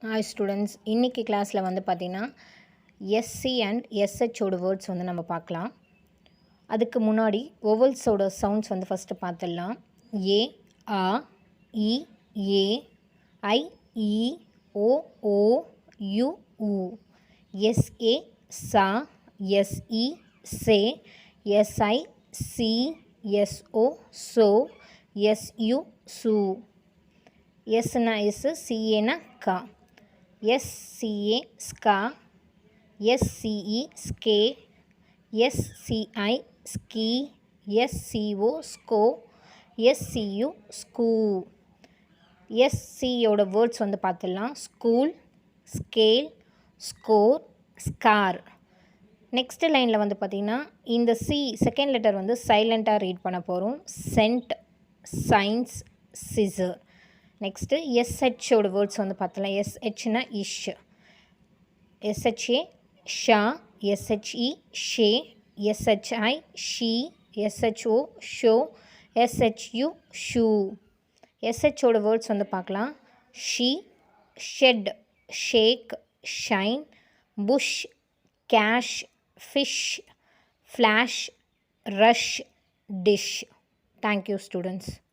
Hi students, இன்றைக்கி கிளாஸில் வந்து பார்த்திங்கன்னா எஸ்சி அண்ட் எஸ்ஹெச்சோட வேர்ட்ஸ் வந்து நம்ம பார்க்கலாம். அதுக்கு முன்னாடி ஒவல்ஸோட சவுண்ட்ஸ் வந்து ஃபஸ்ட்டு பார்த்துடலாம். ஏ, ஆ, இ, ஏ, ஐ, ஈ, ஓ, ஓ, யு, ஊ. எஸ்ஏ, சா, எஸ்இ, சே, எஸ்ஐ, சி, எஸ்ஓ, சோ, எஸ்யு, சு. எஸ்னா எஸ், சிஏனா கா. SCA ska, SCE ske, SCI ski, SCO sko, SCU sku. SCயோட வேர்ட்ஸ் வந்து பார்த்துடலாம். School, scale, score, scar. Next லைனில் வந்து பார்த்திங்கன்னா இந்த சி செகண்ட் லெட்டர் வந்து சைலண்ட்டாக ரீட் பண்ண போகிறோம். Cent, science, scissor. நெக்ஸ்ட்டு எஸ்ஹெச்சோட வேர்ட்ஸ் வந்து பார்த்தலாம். எஸ்ஹெச்னா இஷ், எஸ்ஹெச்ஏ ஷா, எஸ்ஹெச்இ ஷே, எஸ்ஹெச்ஐ ஷீ, எஸ்ஹெச்ஓ ஷோ, எஸ்ஹெச்யு ஷூ. எஸ்ஹெச்சோட வேர்ட்ஸ் வந்து பார்க்கலாம். She, shed, shake, shine, push, cash, fish, flash, rush, dish. Thank you students.